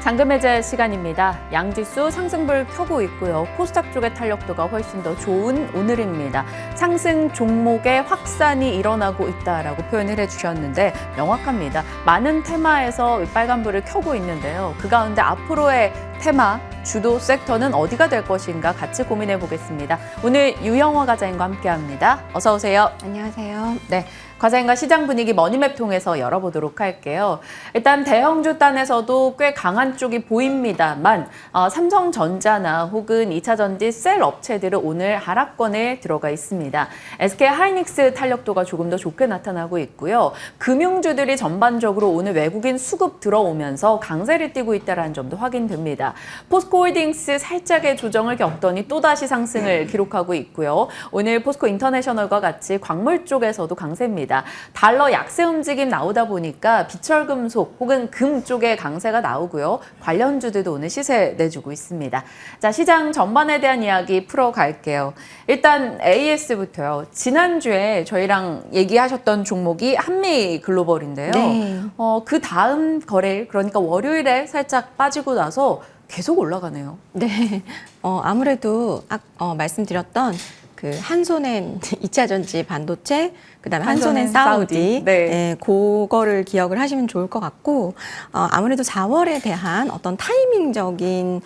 잔금 해제 시간입니다. 양지수 상승불 켜고 있고요. 코스닥 쪽의 탄력도가 훨씬 더 좋은 오늘입니다. 상승 종목의 확산이 일어나고 있다라고 표현을 해주셨는데 명확합니다. 많은 테마에서 빨간불을 켜고 있는데요. 그 가운데 앞으로의 테마, 주도 섹터는 어디가 될 것인가 같이 고민해 보겠습니다. 오늘 유영화 과장님과 함께합니다. 어서 오세요. 안녕하세요. 네, 과장님과 시장 분위기 머니맵 통해서 열어보도록 할게요. 일단 대형주 단에서도 꽤 강한 쪽이 보입니다만 삼성전자나 혹은 2차전지 셀 업체들은 오늘 하락권에 들어가 있습니다. SK하이닉스 탄력도가 조금 더 좋게 나타나고 있고요. 금융주들이 전반적으로 오늘 외국인 수급 들어오면서 강세를 띠고 있다는 점도 확인됩니다. 포스코홀딩스 살짝의 조정을 겪더니 또다시 상승을 기록하고 있고요. 오늘 포스코 인터내셔널과 같이 광물 쪽에서도 강세입니다. 달러 약세 움직임 나오다 보니까 비철금속 혹은 금 쪽에 강세가 나오고요. 관련주들도 오늘 시세 내주고 있습니다. 자, 시장 전반에 대한 이야기 풀어갈게요. 일단 AS부터요. 지난주에 저희랑 얘기하셨던 종목이 한미글로벌인데요. 네. 그 다음 거래일, 그러니까 월요일에 살짝 빠지고 나서 계속 올라가네요. 네. 아무래도 말씀드렸던 그 한손엔 2차전지 반도체, 그다음에 한손엔 사우디, 네. 그거를 기억을 하시면 좋을 것 같고, 아무래도 4월에 대한 어떤 타이밍적인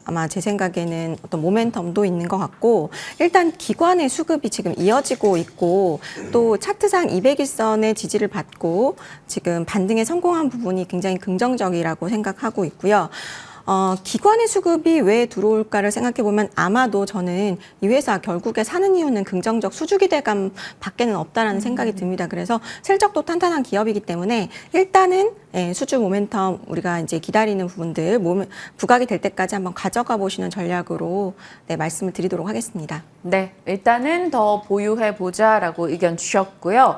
아마 제 생각에는 어떤 모멘텀도 있는 것 같고, 일단 기관의 수급이 지금 이어지고 있고, 또 차트상 200일선의 지지를 받고 지금 반등에 성공한 부분이 굉장히 긍정적이라고 생각하고 있고요. 기관의 수급이 왜 들어올까를 생각해 보면 아마도 저는 이 회사 결국에 사는 이유는 긍정적 수주 기대감 밖에는 없다라는 생각이 듭니다. 그래서 실적도 탄탄한 기업이기 때문에 일단은 수주 모멘텀 우리가 이제 기다리는 부분들 부각이 될 때까지 한번 가져가 보시는 전략으로 말씀을 드리도록 하겠습니다. 네, 일단은 더 보유해 보자라고 의견 주셨고요.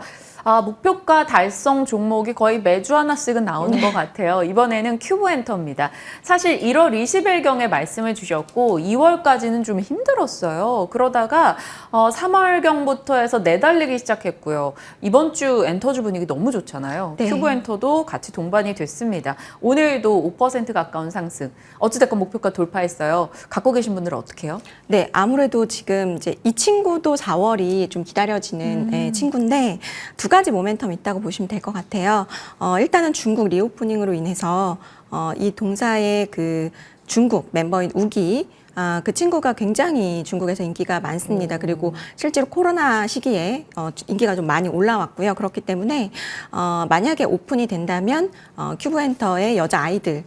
목표가 달성 종목이 거의 매주 하나씩은 나오는 것 같아요. 이번에는 큐브엔터입니다. 사실 1월 20일경에 말씀을 주셨고 2월까지는 좀 힘들었어요. 그러다가 3월경부터 해서 내달리기 시작했고요. 이번 주 엔터주 분위기 너무 좋잖아요. 네. 큐브엔터도 같이 동반이 됐습니다. 오늘도 5% 가까운 상승. 어찌됐건 목표가 돌파했어요. 갖고 계신 분들은 어떻게 해요? 네, 아무래도 지금 이제 이 친구도 4월이 좀 기다려지는 친구인데 두 가지 모멘텀이 있다고 보시면 될 것 같아요. 일단은 중국 리오프닝으로 인해서 이 동사의 그 중국 멤버인 우기 그 친구가 굉장히 중국에서 인기가 많습니다. 그리고 실제로 코로나 시기에 인기가 좀 많이 올라왔고요. 그렇기 때문에 만약에 오픈이 된다면 큐브엔터의 여자 아이들이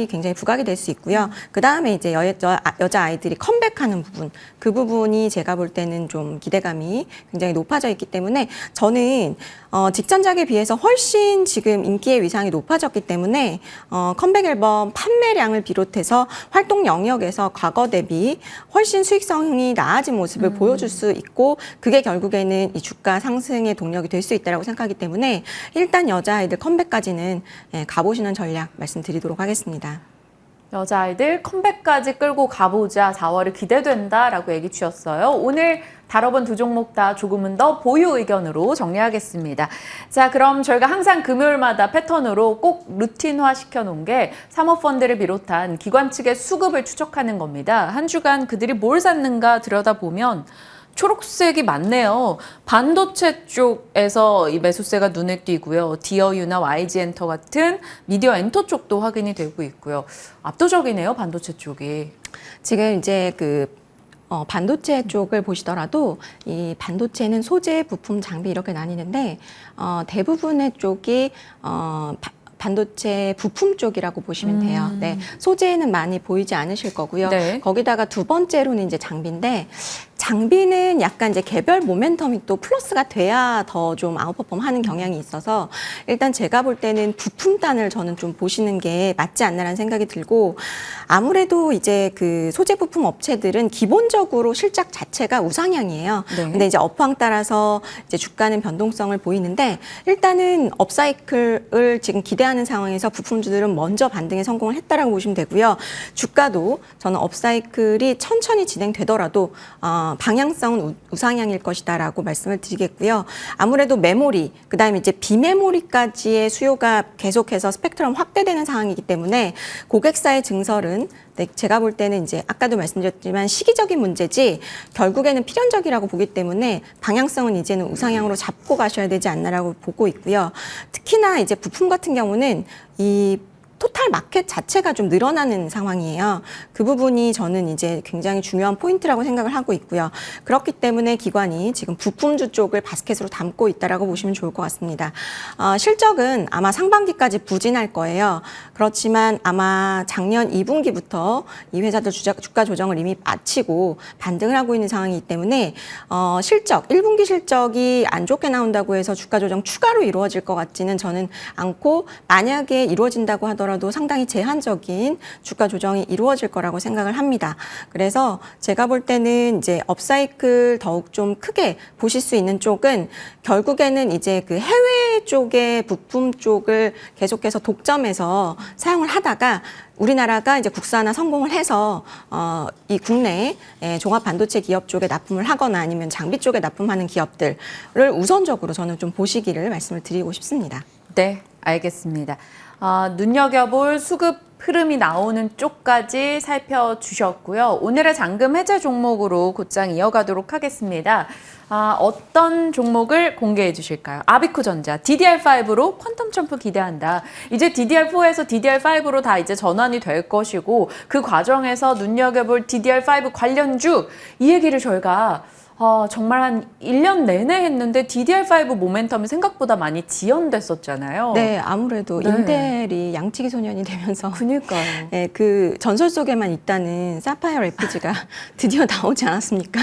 굉장히 부각이 될 수 있고요. 그 다음에 이제 여자 아이들이 컴백하는 부분, 그 부분이 제가 볼 때는 좀 기대감이 굉장히 높아져 있기 때문에 저는 직전작에 비해서 훨씬 지금 인기의 위상이 높아졌기 때문에 컴백 앨범 판매량을 비롯해서 활동 영역에서 과거 대비 훨씬 수익성이 나아진 모습을 보여줄 수 있고 그게 결국에는 이 주가 상승의 동력이 될 수 있다고 생각하기 때문에 일단 여자아이들 컴백까지는 가보시는 전략 말씀드리도록 하겠습니다. 여자아이들 컴백까지 끌고 가보자. 4월이 기대된다라고 얘기 주셨어요. 오늘 다뤄본 두 종목 다 조금은 더 보유 의견으로 정리하겠습니다. 자, 그럼 저희가 항상 금요일마다 패턴으로 꼭 루틴화 시켜놓은 게 사모펀드를 비롯한 기관 측의 수급을 추적하는 겁니다. 한 주간 그들이 뭘 샀는가 들여다보면 초록색이 많네요. 반도체 쪽에서 이 매수세가 눈에 띄고요. 디어유나 YG엔터 같은 미디어 엔터 쪽도 확인이 되고 있고요. 압도적이네요, 반도체 쪽이. 지금 이제 반도체 쪽을 보시더라도 이 반도체는 소재, 부품, 장비 이렇게 나뉘는데 대부분의 쪽이 반도체 부품 쪽이라고 보시면 돼요. 네, 소재는 많이 보이지 않으실 거고요. 네. 거기다가 두 번째로는 이제 장비는 약간 이제 개별 모멘텀이 또 플러스가 돼야 더 좀 아웃퍼폼 하는 경향이 있어서 일단 제가 볼 때는 부품단을 저는 좀 보시는 게 맞지 않나라는 생각이 들고 아무래도 이제 그 소재 부품 업체들은 기본적으로 실적 자체가 우상향이에요. 네. 근데 이제 업황 따라서 이제 주가는 변동성을 보이는데 일단은 업사이클을 지금 기대하는 상황에서 부품주들은 먼저 반등에 성공을 했다라고 보시면 되고요. 주가도 저는 업사이클이 천천히 진행되더라도 방향성은 우상향일 것이다라고 말씀을 드리겠고요. 아무래도 메모리, 그다음에 이제 비메모리까지의 수요가 계속해서 스펙트럼 확대되는 상황이기 때문에 고객사의 증설은 제가 볼 때는 이제 아까도 말씀드렸지만 시기적인 문제지 결국에는 필연적이라고 보기 때문에 방향성은 이제는 우상향으로 잡고 가셔야 되지 않나라고 보고 있고요. 특히나 이제 부품 같은 경우는 이 토탈 마켓 자체가 좀 늘어나는 상황이에요. 그 부분이 저는 이제 굉장히 중요한 포인트라고 생각을 하고 있고요. 그렇기 때문에 기관이 지금 부품주 쪽을 바스켓으로 담고 있다라고 보시면 좋을 것 같습니다. 실적은 아마 상반기까지 부진할 거예요. 그렇지만 아마 작년 2분기부터 이 회사들 주가 조정을 이미 마치고 반등을 하고 있는 상황이기 때문에 실적, 1분기 실적이 안 좋게 나온다고 해서 주가 조정 추가로 이루어질 것 같지는 저는 않고 만약에 이루어진다고 하더라도 상당히 제한적인 주가 조정이 이루어질 거라고 생각을 합니다. 그래서 제가 볼 때는 이제 업사이클 더욱 좀 크게 보실 수 있는 쪽은 결국에는 이제 그 해외 쪽의 부품 쪽을 계속해서 독점해서 사용을 하다가 우리나라가 이제 국산화 성공을 해서 이 국내 종합 반도체 기업 쪽에 납품을 하거나 아니면 장비 쪽에 납품하는 기업들을 우선적으로 저는 좀 보시기를 말씀을 드리고 싶습니다. 네, 알겠습니다. 눈여겨볼 수급 흐름이 나오는 쪽까지 살펴주셨고요. 오늘의 잔금 해제 종목으로 곧장 이어가도록 하겠습니다. 어떤 종목을 공개해 주실까요? 아비코전자, DDR5로 퀀텀 점프 기대한다. 이제 DDR4에서 DDR5로 다 이제 전환이 될 것이고 그 과정에서 눈여겨볼 DDR5 관련주 이 얘기를 저희가 정말 한 1년 내내 했는데 DDR5 모멘텀이 생각보다 많이 지연됐었잖아요. 네, 아무래도 네. 인텔이 양치기 소년이 되면서 그니까요. 네, 그 전설 속에만 있다는 사파이어 FPG가 드디어 나오지 않았습니까?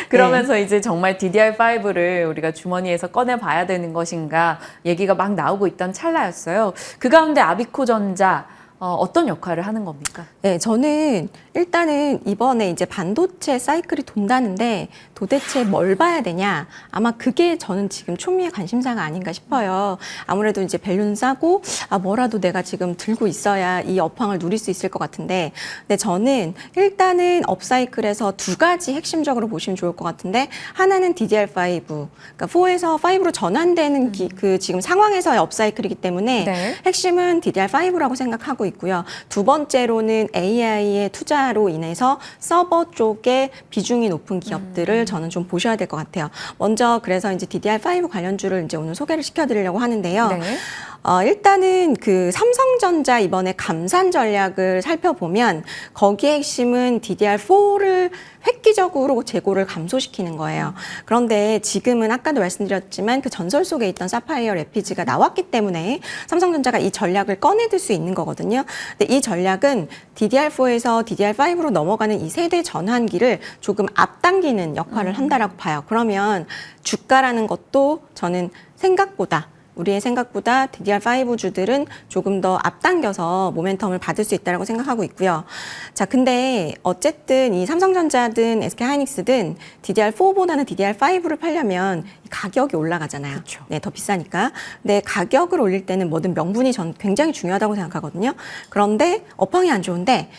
그러면서 이제 정말 DDR5를 우리가 주머니에서 꺼내봐야 되는 것인가 얘기가 막 나오고 있던 찰나였어요. 그 가운데 아비코전자 어떤 역할을 하는 겁니까? 네, 저는 일단은 이번에 이제 반도체 사이클이 돈다는데 도대체 뭘 봐야 되냐? 아마 그게 저는 지금 초미의 관심사가 아닌가 싶어요. 아무래도 이제 밸류는 싸고 뭐라도 내가 지금 들고 있어야 이 업황을 누릴 수 있을 것 같은데, 근데 저는 일단은 업사이클에서 두 가지 핵심적으로 보시면 좋을 것 같은데, 하나는 DDR5, 그러니까 4에서 5로 전환되는 그 지금 상황에서의 업사이클이기 때문에 네. 핵심은 DDR5라고 생각하고 있고요. 두 번째로는 AI의 투자로 인해서 서버 쪽에 비중이 높은 기업들을 저는 좀 보셔야 될 것 같아요. 먼저 그래서 이제 DDR5 관련주를 이제 오늘 소개를 시켜드리려고 하는데요. 네. 일단은 그 삼성전자 이번에 감산 전략을 살펴보면 거기에 핵심은 DDR4를 획기적으로 재고를 감소시키는 거예요. 그런데 지금은 아까도 말씀드렸지만 그 전설 속에 있던 사파이어 FPG가 나왔기 때문에 삼성전자가 이 전략을 꺼내들 수 있는 거거든요. 근데 이 전략은 DDR4에서 DDR5로 넘어가는 이 세대 전환기를 조금 앞당기는 역할을 한다라고 봐요. 그러면 주가라는 것도 저는 우리의 생각보다 DDR5 주들은 조금 더 앞당겨서 모멘텀을 받을 수 있다고 생각하고 있고요. 자, 근데 어쨌든 이 삼성전자든 SK하이닉스든 DDR4보다는 DDR5를 팔려면 가격이 올라가잖아요. 그쵸. 네, 더 비싸니까. 근데 가격을 올릴 때는 뭐든 명분이 전 굉장히 중요하다고 생각하거든요. 그런데 업황이 안 좋은데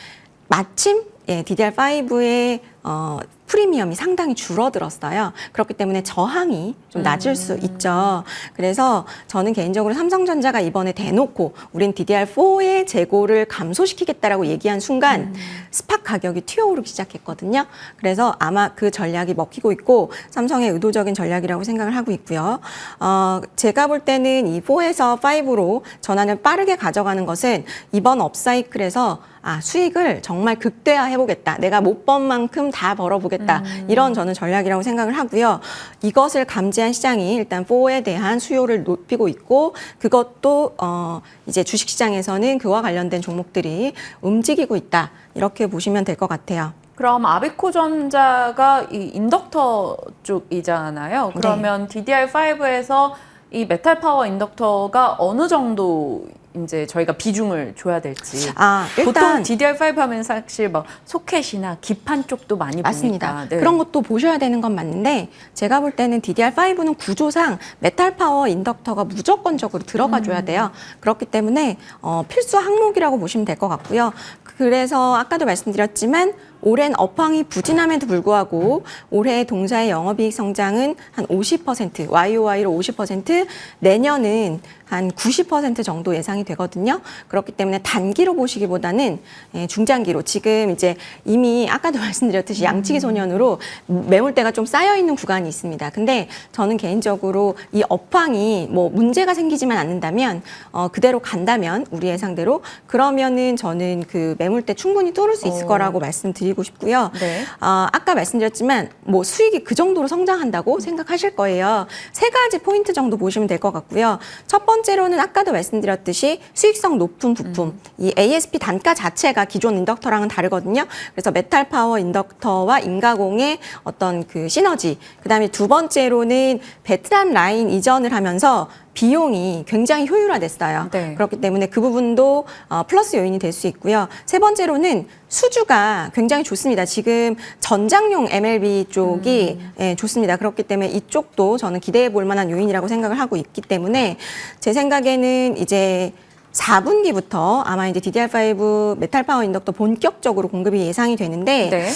마침 DDR5의 프리미엄이 상당히 줄어들었어요. 그렇기 때문에 저항이 좀 낮을 수 있죠. 그래서 저는 개인적으로 삼성전자가 이번에 대놓고 우린 DDR4의 재고를 감소시키겠다라고 얘기한 순간 스팟 가격이 튀어오르기 시작했거든요. 그래서 아마 그 전략이 먹히고 있고 삼성의 의도적인 전략이라고 생각을 하고 있고요. 제가 볼 때는 이 4에서 5로 전환을 빠르게 가져가는 것은 이번 업사이클에서 수익을 정말 극대화해보겠다. 내가 못 번 만큼 다 벌어보겠다. 이런 저는 전략이라고 생각을 하고요. 이것을 감지한 시장이 일단 4에 대한 수요를 높이고 있고 그것도 이제 주식시장에서는 그와 관련된 종목들이 움직이고 있다. 이렇게 보시면 될 것 같아요. 그럼 아비코전자가 이 인덕터 쪽이잖아요. 그러면 DDR5에서 이 메탈 파워 인덕터가 어느 정도 이제 저희가 비중을 줘야 될지. 보통 일단 DDR5 하면 사실 막 소켓이나 기판 쪽도 많이 맞습니다. 보니까. 네. 그런 것도 보셔야 되는 건 맞는데 제가 볼 때는 DDR5는 구조상 메탈 파워 인덕터가 무조건적으로 들어가 줘야 돼요. 그렇기 때문에 필수 항목이라고 보시면 될 것 같고요. 그래서 아까도 말씀드렸지만 올해는 업황이 부진함에도 불구하고 올해 동사의 영업이익 성장은 한 50%, YOY로 50%, 내년은 한 90% 정도 예상이 되거든요. 그렇기 때문에 단기로 보시기보다는 중장기로 지금 이제 이미 아까도 말씀드렸듯이 양치기 소년으로 매물대가 좀 쌓여 있는 구간이 있습니다. 근데 저는 개인적으로 이 업황이 뭐 문제가 생기지만 않는다면 그대로 간다면 우리 예상대로 그러면은 저는 그 매물대 충분히 뚫을 수 있을 거라고 말씀드리고 싶고요. 네. 아까 말씀드렸지만 뭐 수익이 그 정도로 성장한다고 생각하실 거예요. 세 가지 포인트 정도 보시면 될 것 같고요. 첫 번째로는 아까도 말씀드렸듯이 수익성 높은 부품, 이 ASP 단가 자체가 기존 인덕터랑은 다르거든요. 그래서 메탈 파워 인덕터와 인가공의 어떤 그 시너지. 그다음에 두 번째로는 베트남 라인 이전을 하면서 비용이 굉장히 효율화됐어요. 네. 그렇기 때문에 그 부분도 플러스 요인이 될 수 있고요. 세 번째로는 수주가 굉장히 좋습니다. 지금 전장용 MLB 쪽이 좋습니다. 그렇기 때문에 이쪽도 저는 기대해 볼 만한 요인이라고 생각을 하고 있기 때문에 제 생각에는 이제 4분기부터 아마 이제 DDR5 메탈 파워 인덕터 본격적으로 공급이 예상이 되는데 네.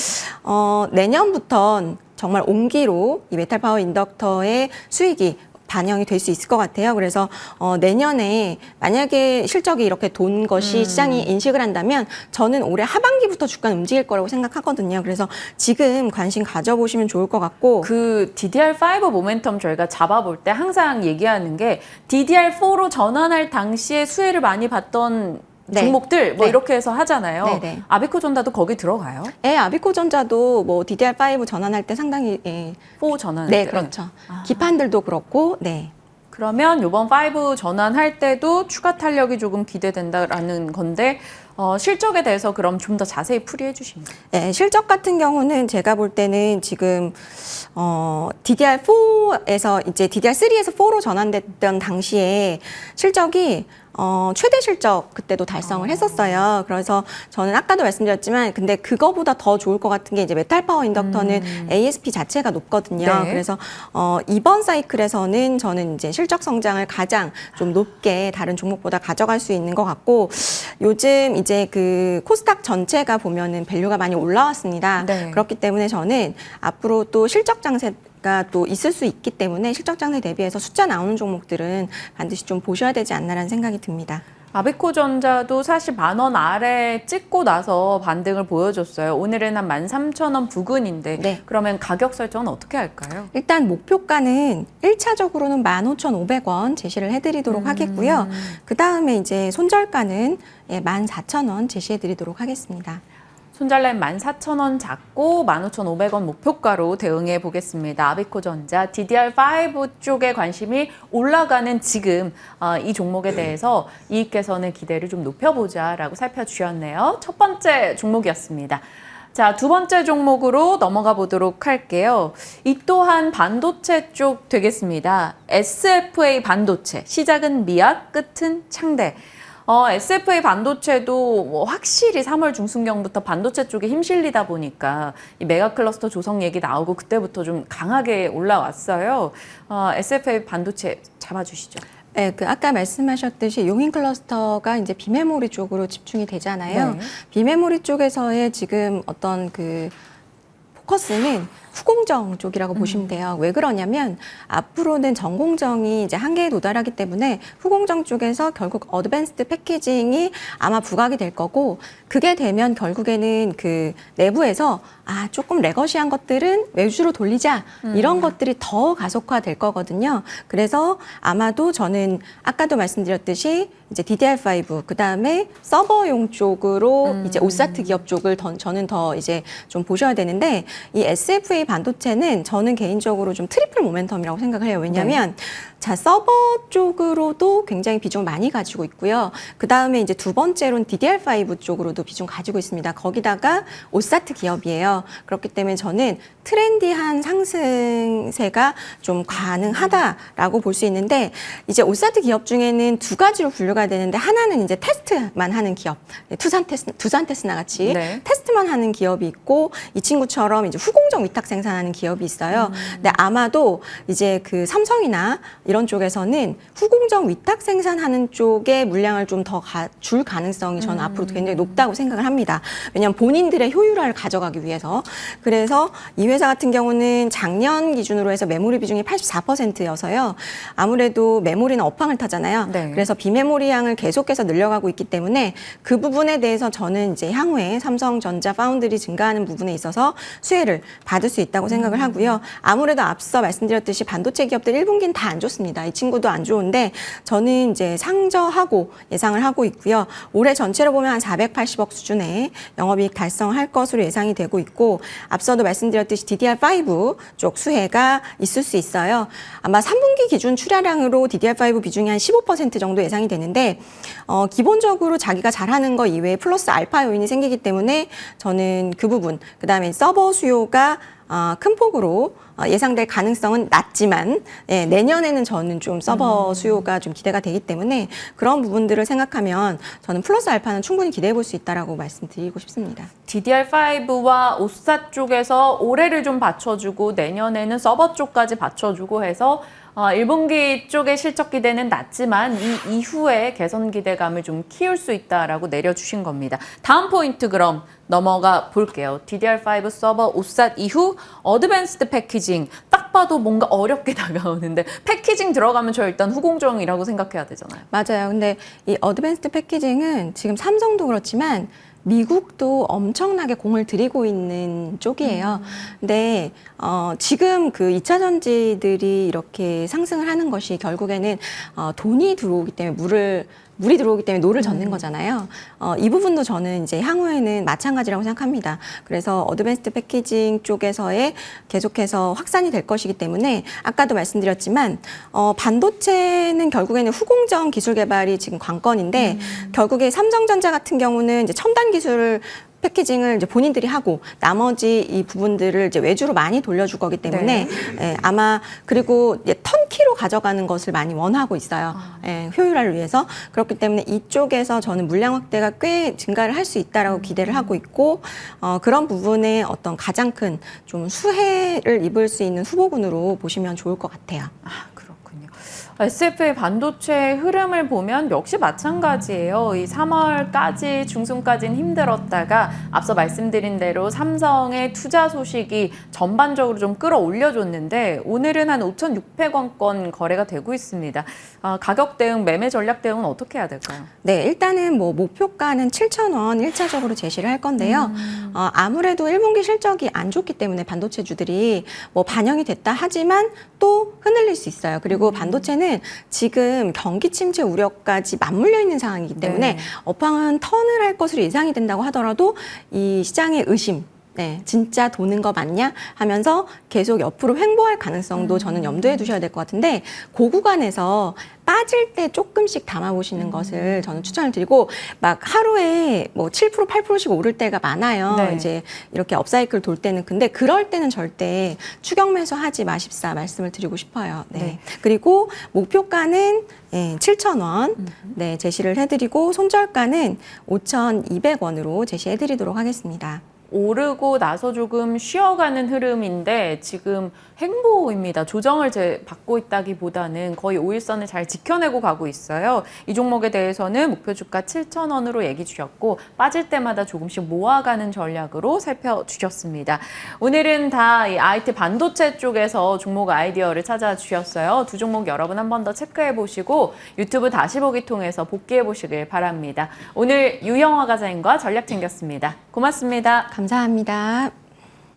내년부터는 정말 온기로 이 메탈 파워 인덕터의 수익이 반영이 될 수 있을 것 같아요. 그래서 내년에 만약에 실적이 이렇게 돈 것이 시장이 인식을 한다면 저는 올해 하반기부터 주가는 움직일 거라고 생각하거든요. 그래서 지금 관심 가져보시면 좋을 것 같고 그 DDR5 모멘텀 저희가 잡아볼 때 항상 얘기하는 게 DDR4로 전환할 당시에 수혜를 많이 봤던 네. 종목들 뭐 네. 이렇게 해서 하잖아요. 네네. 아비코전다도 거기 들어가요? 네, 아비코전자도 뭐 DDR5 전환할 때 상당히 4 전환. 네, 그렇죠. 기판들도 그렇고 네. 그러면 이번 5 전환할 때도 추가 탄력이 조금 기대된다라는 건데 실적에 대해서 그럼 좀 더 자세히 풀이해 주시면. 네, 실적 같은 경우는 제가 볼 때는 지금 DDR4에서 이제 DDR3에서 4로 전환됐던 당시에 실적이 최대 실적 그때도 달성을 했었어요. 그래서 저는 아까도 말씀드렸지만 근데 그거보다 더 좋을 것 같은 게 이제 메탈 파워 인덕터는 ASP 자체가 높거든요. 네. 그래서 이번 사이클에서는 저는 이제 실적 성장을 가장 좀 높게 다른 종목보다 가져갈 수 있는 것 같고 요즘 이제 그 코스닥 전체가 보면은 밸류가 많이 올라왔습니다. 네. 그렇기 때문에 저는 앞으로 또 실적 장세가 또 있을 수 있기 때문에 실적 장세 대비해서 숫자 나오는 종목들은 반드시 좀 보셔야 되지 않나라는 생각이 듭니다. 아비코전자도 사실 10,000원 아래 찍고 나서 반등을 보여줬어요. 오늘은 한 13,000원 부근인데 네. 그러면 가격 설정은 어떻게 할까요? 일단 목표가는 1차적으로는 15,500원 제시를 해드리도록 하겠고요. 그 다음에 이제 손절가는 14,000원 제시해드리도록 하겠습니다. 손절라인 14,000원 잡고 15,500원 목표가로 대응해 보겠습니다. 아비코전자 DDR5 쪽에 관심이 올라가는 지금 이 종목에 대해서 이익 개선의 기대를 좀 높여보자라고 살펴주셨네요. 첫 번째 종목이었습니다. 자, 두 번째 종목으로 넘어가 보도록 할게요. 이 또한 반도체 쪽 되겠습니다. SFA 반도체, 시작은 미약, 끝은 창대. SFA 반도체도 뭐 확실히 3월 중순경부터 반도체 쪽에 힘실리다 보니까 이 메가 클러스터 조성 얘기 나오고 그때부터 좀 강하게 올라왔어요. SFA 반도체 잡아주시죠. 네, 그 아까 말씀하셨듯이 용인 클러스터가 이제 비메모리 쪽으로 집중이 되잖아요. 네. 비메모리 쪽에서의 지금 어떤 그 포커스는 후공정 쪽이라고 보시면 돼요. 왜 그러냐면 앞으로는 전공정이 이제 한계에 도달하기 때문에 후공정 쪽에서 결국 어드밴스드 패키징이 아마 부각이 될 거고 그게 되면 결국에는 그 내부에서 조금 레거시한 것들은 외주로 돌리자 이런 것들이 더 가속화될 거거든요. 그래서 아마도 저는 아까도 말씀드렸듯이 이제 DDR5 그다음에 서버용 쪽으로 이제 오사트 기업 쪽을 저는 더 이제 좀 보셔야 되는데 이 SFA 반도체는 저는 개인적으로 좀 트리플 모멘텀이라고 생각을 해요. 왜냐하면 자 서버 쪽으로도 굉장히 비중을 많이 가지고 있고요. 그 다음에 이제 두 번째로는 DDR5 쪽으로도 비중 가지고 있습니다. 거기다가 오사트 기업이에요. 그렇기 때문에 저는 트렌디한 상승세가 좀 가능하다라고 볼 수 있는데 이제 오사트 기업 중에는 두 가지로 분류가 되는데 하나는 이제 테스트만 하는 기업, 두산 테스나 같이 네. 테스트만 하는 기업이 있고 이 친구처럼 이제 후공정 위탁 생산하는 기업이 있어요. 근데 아마도 이제 그 삼성이나 이런 이런 쪽에서는 후공정 위탁 생산하는 쪽에 물량을 좀 더 줄 가능성이 저는 앞으로 굉장히 높다고 생각을 합니다. 왜냐하면 본인들의 효율화를 가져가기 위해서. 그래서 이 회사 같은 경우는 작년 기준으로 해서 메모리 비중이 84%여서요. 아무래도 메모리는 업황을 타잖아요. 네. 그래서 비메모리 양을 계속해서 늘려가고 있기 때문에 그 부분에 대해서 저는 이제 향후에 삼성전자 파운드리 증가하는 부분에 있어서 수혜를 받을 수 있다고 생각을 하고요. 아무래도 앞서 말씀드렸듯이 반도체 기업들 1분기는 다 안 좋습니다. 이 친구도 안 좋은데 저는 이제 상저하고 예상을 하고 있고요. 올해 전체로 보면 한 480억 수준의 영업이익 달성할 것으로 예상이 되고 있고 앞서도 말씀드렸듯이 DDR5 쪽 수혜가 있을 수 있어요. 아마 3분기 기준 출하량으로 DDR5 비중이 한 15% 정도 예상이 되는데 기본적으로 자기가 잘하는 거 이외에 플러스 알파 요인이 생기기 때문에 저는 그 부분 그다음에 서버 수요가 큰 폭으로 예상될 가능성은 낮지만 내년에는 저는 좀 서버 수요가 좀 기대가 되기 때문에 그런 부분들을 생각하면 저는 플러스 알파는 충분히 기대해 볼 수 있다라고 말씀드리고 싶습니다. DDR5와 오사 쪽에서 올해를 좀 받쳐주고 내년에는 서버 쪽까지 받쳐주고 해서 1분기 쪽의 실적 기대는 낮지만 이 이후에 개선 기대감을 좀 키울 수 있다라고 내려주신 겁니다. 다음 포인트 그럼 넘어가 볼게요. DDR5 서버 오사 이후 어드밴스드 패키징 딱 봐도 뭔가 어렵게 다가오는데 패키징 들어가면 저 일단 후공정이라고 생각해야 되잖아요. 맞아요. 근데 이 어드밴스드 패키징은 지금 삼성도 그렇지만 미국도 엄청나게 공을 들이고 있는 쪽이에요. 근데 지금 그 2차 전지들이 이렇게 상승을 하는 것이 결국에는 돈이 들어오기 때문에 물이 들어오기 때문에 노를 젓는 거잖아요. 이 부분도 저는 이제 향후에는 마찬가지라고 생각합니다. 그래서 어드밴스드 패키징 쪽에서의 계속해서 확산이 될 것이기 때문에 아까도 말씀드렸지만 반도체는 결국에는 후공정 기술 개발이 지금 관건인데 결국에 삼성전자 같은 경우는 이제 첨단 기술 패키징을 이제 본인들이 하고 나머지 이 부분들을 이제 외주로 많이 돌려줄 거기 때문에 아마 그리고 이제 턴키로 가져가는 것을 많이 원하고 있어요. 효율화를 위해서. 그렇기 때문에 이쪽에서 저는 물량 확대가 꽤 증가를 할 수 있다라고 기대를 하고 있고 그런 부분에 어떤 가장 큰 좀 수혜를 입을 수 있는 후보군으로 보시면 좋을 것 같아요. 그렇군요. SF의 반도체 흐름을 보면 역시 마찬가지예요. 이 3월까지 중순까지는 힘들었다가 앞서 말씀드린 대로 삼성의 투자 소식이 전반적으로 좀 끌어올려줬는데 오늘은 한 5,600원권 거래가 되고 있습니다. 가격 대응, 매매 전략 대응은 어떻게 해야 될까요? 네, 일단은 뭐 목표가는 7,000원 1차적으로 제시를 할 건데요. 아무래도 1분기 실적이 안 좋기 때문에 반도체주들이 뭐 반영이 됐다 하지만 또 흔들릴 수 있어요. 그리고 반도체는 지금 경기 침체 우려까지 맞물려 있는 상황이기 때문에 업황은 턴을 할 것으로 예상이 된다고 하더라도 이 시장의 의심 진짜 도는 거 맞냐 하면서 계속 옆으로 횡보할 가능성도 저는 염두에 두셔야 될 것 같은데 그 구간에서 빠질 때 조금씩 담아보시는 것을 저는 추천을 드리고 막 하루에 뭐 7%, 8%씩 오를 때가 많아요. 이제 이렇게 업사이클 돌 때는. 근데 그럴 때는 절대 추격 매수하지 마십사 말씀을 드리고 싶어요. 그리고 목표가는 7,000원 제시를 해드리고 손절가는 5,200원으로 제시해드리도록 하겠습니다. 오르고 나서 조금 쉬어가는 흐름인데 지금 횡보입니다. 조정을 받고 있다기보다는 거의 5일선을 잘 지켜내고 가고 있어요. 이 종목에 대해서는 목표 주가 7,000원으로 얘기 주셨고 빠질 때마다 조금씩 모아가는 전략으로 살펴주셨습니다. 오늘은 다 이 IT 반도체 쪽에서 종목 아이디어를 찾아주셨어요. 두 종목 여러분 한 번 더 체크해보시고 유튜브 다시 보기 통해서 복귀해보시길 바랍니다. 오늘 유영화 과장님과 전략 챙겼습니다. 고맙습니다. 감사합니다.